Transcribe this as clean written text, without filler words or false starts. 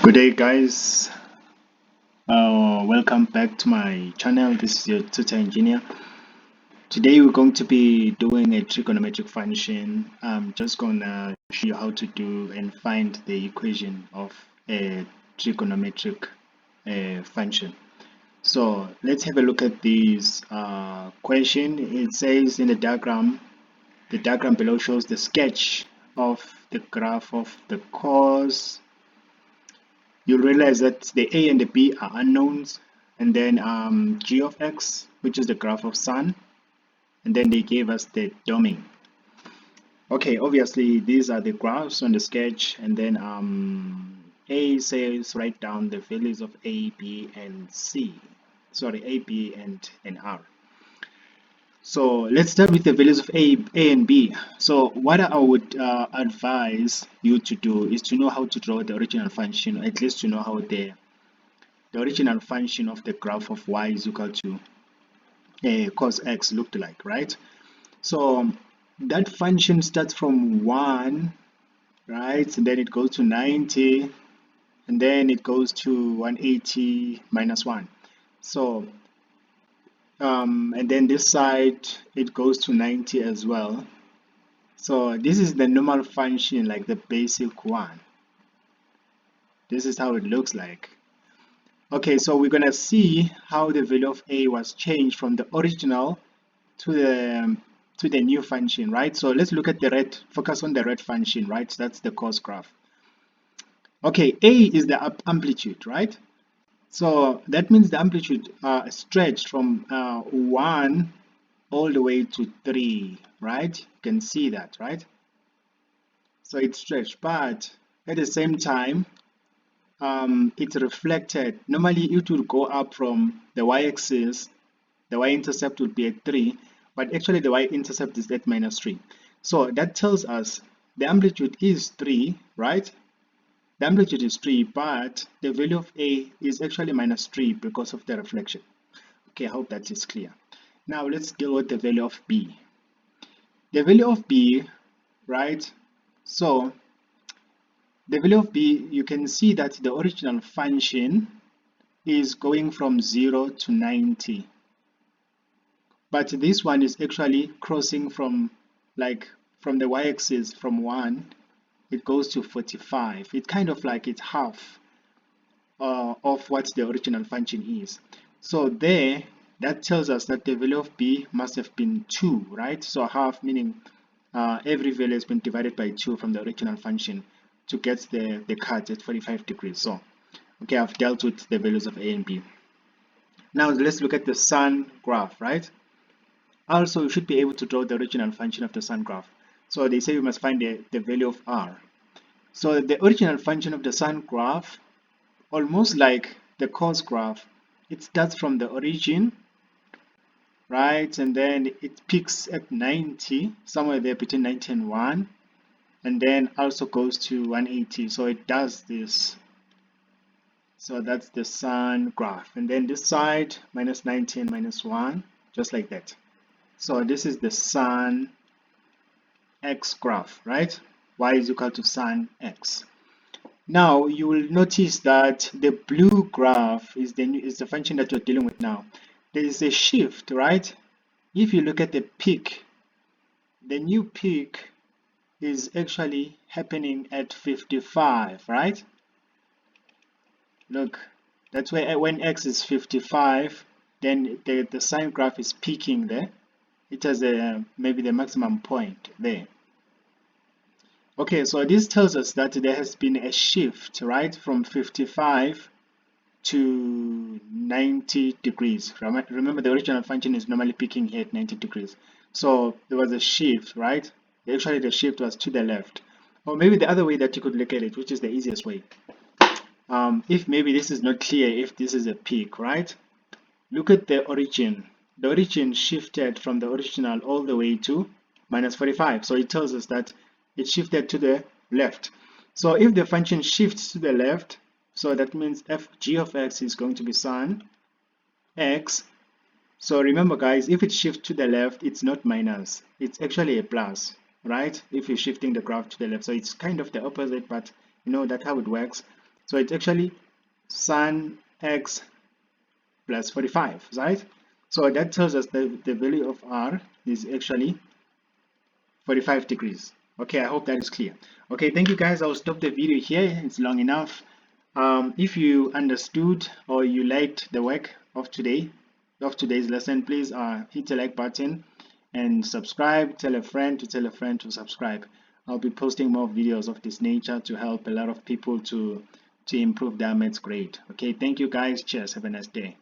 Good day, guys. Welcome back to my channel. This is your tutor engineer. Today we're going to be doing a trigonometric function. I'm just gonna show you how to do and find the equation of a trigonometric function. So let's have a look at this question. It says in the diagram below shows the sketch of the graph of the cos. You'll realize that the a and the b are unknowns, and then g of x, which is the graph of sun, and then they gave us the domain. Okay, obviously these are the graphs on the sketch, and then a says write down the values of a, b, and c. Sorry, a, b, and r. So let's start with the values of a and b. So what I would advise you to do is to know how to draw the original function, or at least to know how the original function of the graph of y is equal to cos x looked like, right? So that function starts from 1, right? And then it goes to 90, and then it goes to 180 minus 1. So and then this side it goes to 90 as well. So this is the normal function, like the basic one. This is how it looks like. Okay, so we're gonna see how the value of a was changed from the original to the new function, right? So let's look at the red, focus on the red function, right? That's the cos graph. Okay, a is the amplitude, right? So that means the amplitude stretched from 1 all the way to 3, right? You can see that, right? So it's stretched, but at the same time, it's reflected. Normally, it would go up from the y-axis. The y-intercept would be at 3, but actually the y-intercept is at -3. So that tells us the amplitude is 3, right? The amplitude is 3, but the value of a is actually -3 because of the reflection. Okay, I hope that is clear. Now let's deal with the value of b. The value of b, right? So the value of b, you can see that the original function is going from 0 to 90. But this one is actually crossing from the y-axis from 1, it goes to 45. It's kind of like it's half of what the original function is. So there, that tells us that the value of b must have been 2, right? So half meaning every value has been divided by 2 from the original function to get the cut at 45 degrees. So, okay, I've dealt with the values of a and b. Now let's look at the sun graph, right? Also, you should be able to draw the original function of the sun graph. So they say you must find the value of r. So the original function of the sun graph, almost like the cos graph, it starts from the origin, right? And then it peaks at 90, somewhere there between 90 and 1, and then also goes to 180. So it does this. So that's the sun graph. And then this side, -90 and -1, just like that. So this is the sun x graph, right? Y is equal to sun x. Now you will notice that the blue graph is the function that we're dealing with now. There is a shift, right? If you look at the peak, the new peak is actually happening at 55, right? Look, that's where when x is 55, then the sine graph is peaking there. It has maybe the maximum point there. Okay, so this tells us that there has been a shift, right, from 55 to 90 degrees. Remember, the original function is normally peaking here at 90 degrees. So there was a shift, right? Actually, the shift was to the left. Or maybe the other way that you could look at it, which is the easiest way. If maybe this is not clear, if this is a peak, right? Look at the origin. The origin shifted from the original all the way to -45. So it tells us that it shifted to the left. So if the function shifts to the left, so that means g of x is going to be sin x. So remember, guys, if it shifts to the left, it's not minus, it's actually a plus, right? If you're shifting the graph to the left. So it's kind of the opposite, but you know that's how it works. So it's actually sin x plus 45, right? So that tells us that the value of r is actually 45 degrees. Okay, I hope that is clear. Okay, thank you guys. I'll stop the video here. It's long enough. If you understood or you liked the work of today's lesson, please hit the like button and subscribe. Tell a friend to tell a friend to subscribe. I'll be posting more videos of this nature to help a lot of people to improve their maths grade. Okay, thank you guys. Cheers. Have a nice day.